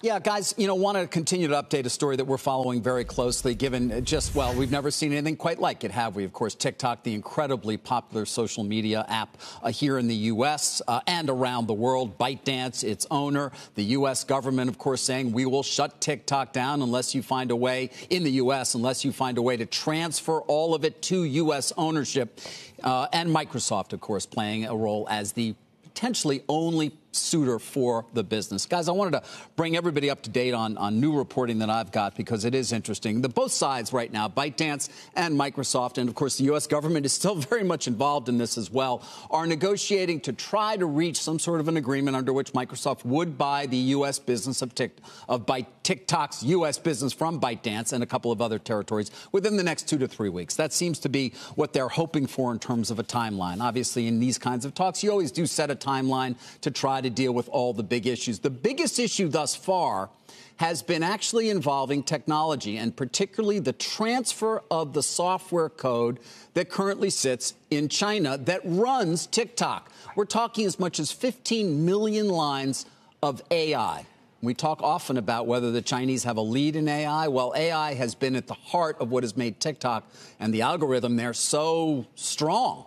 Yeah, guys, want to continue to update a story that we're following very closely, given well, we've never seen anything quite like it, have we? Of course, TikTok, the incredibly popular social media app here in the U.S. And around the world. ByteDance, its owner, the U.S. government, of course, saying we will shut TikTok down unless you find a way, in the U.S., unless you find a way to transfer all of it to U.S. ownership. And Microsoft, of course, playing a role as the potentially only suitor for the business. Guys, I wanted to bring everybody up to date on new reporting that I've got because it is interesting. Both sides right now, ByteDance and Microsoft, and of course the U.S. government is still very much involved in this as well, are negotiating to try to reach some sort of an agreement under which Microsoft would buy the U.S. business of TikTok's U.S. business from ByteDance and a couple of other territories within the next 2 to 3 weeks. That seems to be what they're hoping for in terms of a timeline. Obviously, in these kinds of talks, you always do set a timeline to try to deal with all the big issues. The biggest issue thus far has been actually involving technology, and particularly the transfer of the software code that currently sits in China that runs TikTok. We're talking as much as 15 million lines of AI. We talk often about whether the Chinese have a lead in AI. Well, AI has been at the heart of what has made TikTok and the algorithm there so strong.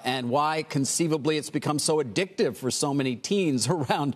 And why conceivably it's become so addictive for so many teens around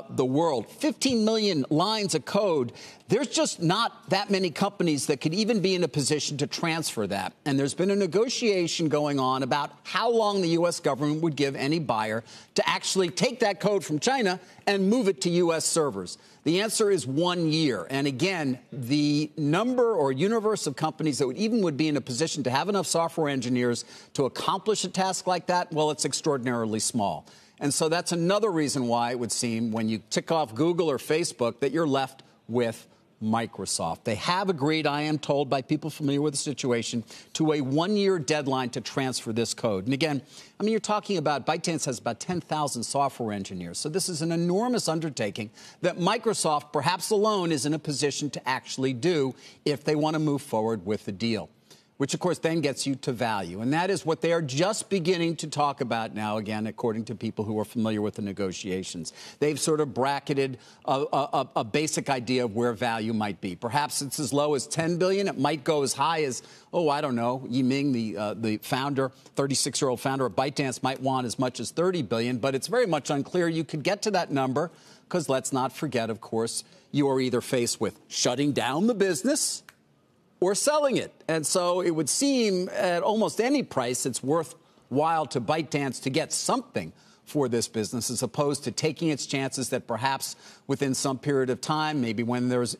the world. 15 million lines of code. There's just not that many companies that could even be in a position to transfer that. And there's been a negotiation going on about how long the U.S. government would give any buyer to actually take that code from China and move it to U.S. servers. The answer is 1 year. And again, the number or universe of companies that would be in a position to have enough software engineers to accomplish a task like that, well, it's extraordinarily small. And so that's another reason why it would seem when you tick off Google or Facebook that you're left with Microsoft. They have agreed, I am told by people familiar with the situation, to a 1-year deadline to transfer this code. And again, I mean, you're talking about ByteDance has about 10,000 software engineers. So this is an enormous undertaking that Microsoft, perhaps alone, is in a position to actually do if they want to move forward with the deal, which, of course, then gets you to value. And that is what they are just beginning to talk about now, again, according to people who are familiar with the negotiations. They've sort of bracketed a basic idea of where value might be. Perhaps it's as low as $10 billion. It might go as high as, I don't know, Yiming, the founder, 36-year-old founder of ByteDance, might want as much as $30 billion. But it's very much unclear you could get to that number because let's not forget, of course, you are either faced with shutting down the business or selling it. And so it would seem at almost any price it's worthwhile to ByteDance to get something for this business as opposed to taking its chances that perhaps within some period of time, maybe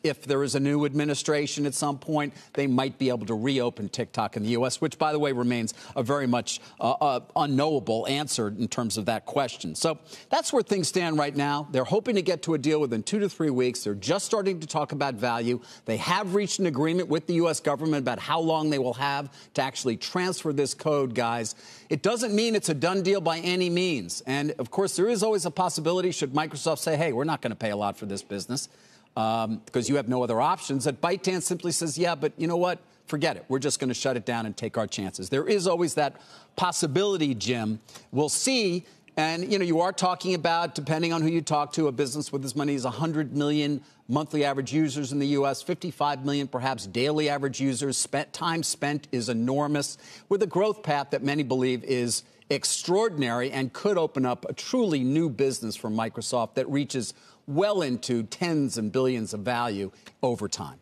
if there is a new administration at some point, they might be able to reopen TikTok in the U.S., which, by the way, remains a very much unknowable answer in terms of that question. So that's where things stand right now. They're hoping to get to a deal within 2 to 3 weeks. They're just starting to talk about value. They have reached an agreement with the U.S. government about how long they will have to actually transfer this code, guys. It doesn't mean it's a done deal by any means. And, of course, there is always a possibility, should Microsoft say, hey, we're not going to pay a lot for this business because you have no other options, that ByteDance simply says, yeah, but you know what? Forget it. We're just going to shut it down and take our chances. There is always that possibility, Jim. We'll see. And, you are talking about, depending on who you talk to, a business with as many as 100 million monthly average users in the U.S., 55 million perhaps daily average users. Time spent is enormous, with a growth path that many believe is extraordinary and could open up a truly new business for Microsoft that reaches well into tens and billions of value over time.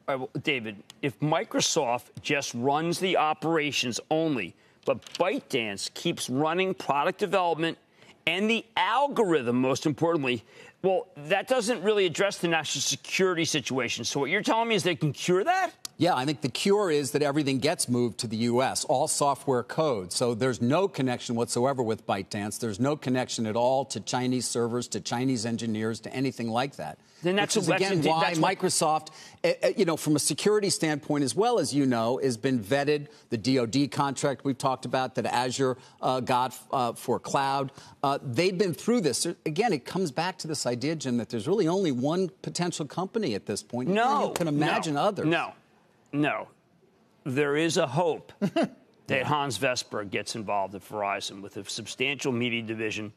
All right, well, David, if Microsoft just runs the operations only, but ByteDance keeps running product development and the algorithm, most importantly, well, that doesn't really address the national security situation. So what you're telling me is they can cure that? Yeah, I think the cure is that everything gets moved to the U.S., all software code. So there's no connection whatsoever with ByteDance. There's no connection at all to Chinese servers, to Chinese engineers, to anything like that. Then that's why Microsoft, from a security standpoint as well, as you know, has been vetted. The DoD contract we've talked about that Azure got for cloud. They've been through this. Again, it comes back to this idea, Jim, that there's really only one potential company at this point. You can imagine others. No. There is a hope that Hans Vestberg gets involved at Verizon with a substantial media division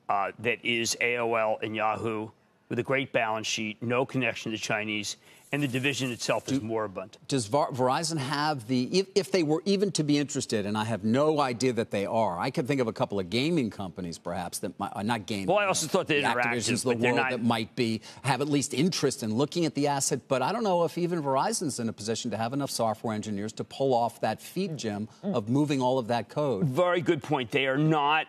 that is AOL and Yahoo. with a great balance sheet, no connection to the Chinese, and the division itself is moribund. Does Verizon have if they were even to be interested, and I have no idea that they are, I could think of a couple of gaming companies perhaps that might, not gaming. Well, I also thought the Activisions of the world that might have at least interest in looking at the asset, but I don't know if even Verizon's in a position to have enough software engineers to pull off that feat, Jim, of moving all of that code. Very good point. They are not.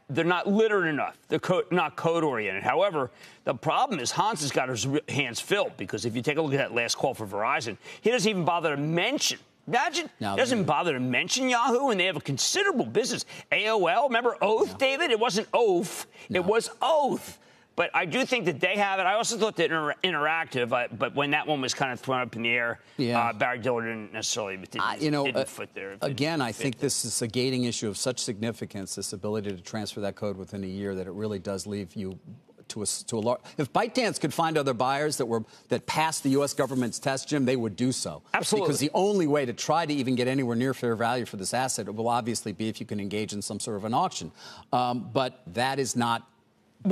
They're not literate enough. They're not code-oriented. However, the problem is Hans has got his hands filled, because if you take a look at that last call for Verizon, he doesn't even bother to mention. Imagine, he doesn't bother to mention Yahoo, and they have a considerable business. AOL, remember Oath, David? It wasn't Oath. It was Oath. But I do think that they have it. I also thought that Interactive, but when that one was kind of thrown up in the air, Barry Diller didn't necessarily didn't foot there. Again, I think this is a gating issue of such significance, this ability to transfer that code within a year, that it really does leave you to a large. If ByteDance could find other buyers that passed the U.S. government's test, Jim, they would do so. Absolutely. Because the only way to try to even get anywhere near fair value for this asset will obviously be if you can engage in some sort of an auction. But that is not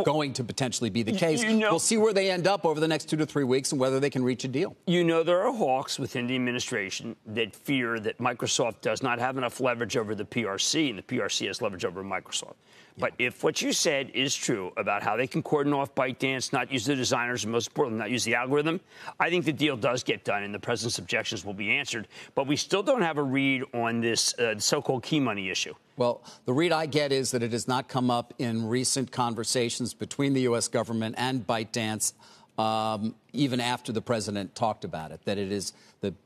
going to potentially be the case. We'll see where they end up over the next 2 to 3 weeks and whether they can reach a deal. There are hawks within the administration that fear that Microsoft does not have enough leverage over the PRC, and the PRC has leverage over Microsoft. But if what you said is true about how they can cordon off ByteDance, not use the designers, and most importantly, not use the algorithm, I think the deal does get done and the president's objections will be answered. But we still don't have a read on this so-called key money issue. Well, the read I get is that it has not come up in recent conversations between the U.S. government and ByteDance, even after the president talked about it, that it is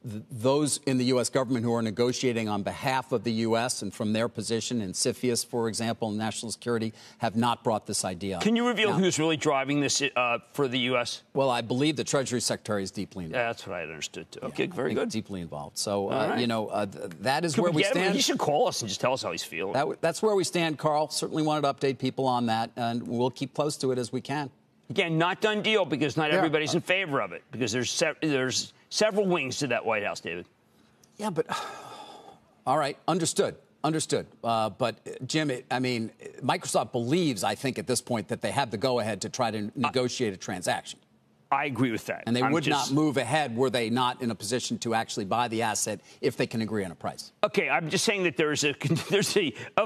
those in the U.S. government who are negotiating on behalf of the U.S. and from their position in CFIUS, for example, and national security, have not brought this idea up. Can you reveal who's really driving this for the U.S.? Well, I believe the Treasury Secretary is deeply involved. Yeah, that's what I understood, too. Okay, very good. Deeply involved. So, that is where we stand. He should call us and just tell us how he's feeling. That's where we stand, Carl. Certainly wanted to update people on that, and we'll keep close to it as we can. Again, not done deal, because not everybody's in favor of it, because there's several wings to that White House, David. Yeah, but all right, understood. But Jim, Microsoft believes, I think, at this point that they have the go-ahead to try to negotiate a transaction. I agree with that. And they would not move ahead were they not in a position to actually buy the asset if they can agree on a price. Okay, I'm just saying that there's a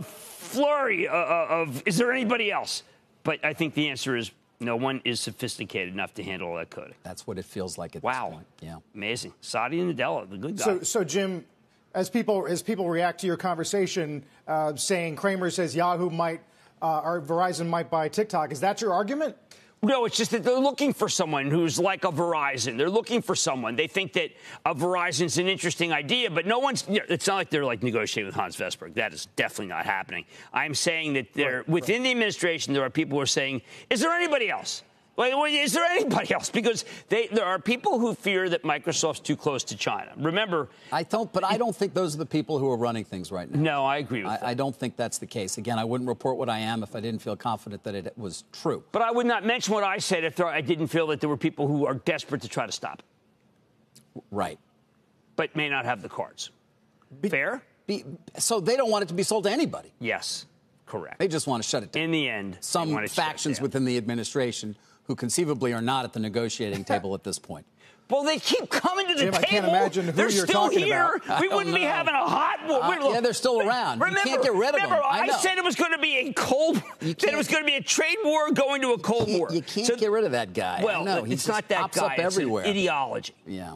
flurry of is there anybody else? But I think the answer is no one is sophisticated enough to handle all that coding. That's what it feels like at this point. Yeah, amazing. Saudi and Nadella, the good guy. So Jim, as people react to your conversation, saying Kramer says Yahoo might or Verizon might buy TikTok, is that your argument? No, it's just that they're looking for someone who's like a Verizon. They're looking for someone. They think that a Verizon's an interesting idea, but no one's. It's not like they're like negotiating with Hans Vestberg. That is definitely not happening. I'm saying that within the administration, there are people who are saying, "Is there anybody else? Is there anybody else?" Because there are people who fear that Microsoft's too close to China. Remember, I don't think those are the people who are running things right now. No, I agree with that. I don't think that's the case. Again, I wouldn't report what I am if I didn't feel confident that it was true. But I would not mention what I said if I didn't feel that there were people who are desperate to try to stop it. Right. But may not have the cards. Fair? So they don't want it to be sold to anybody. Yes, correct. They just want to shut it down. In the end, some factions within the administration who conceivably are not at the negotiating table at this point. Well, they keep coming to the table. I can't imagine who you're talking about. We wouldn't be having a hot war. Yeah, they're still around. Remember, you can't get rid of them. I said it was going to be a cold. That it was going to be a trade war going to a cold war. You can't get rid of that guy. Well, it's not that guy. Up everywhere. It's an ideology. Yeah.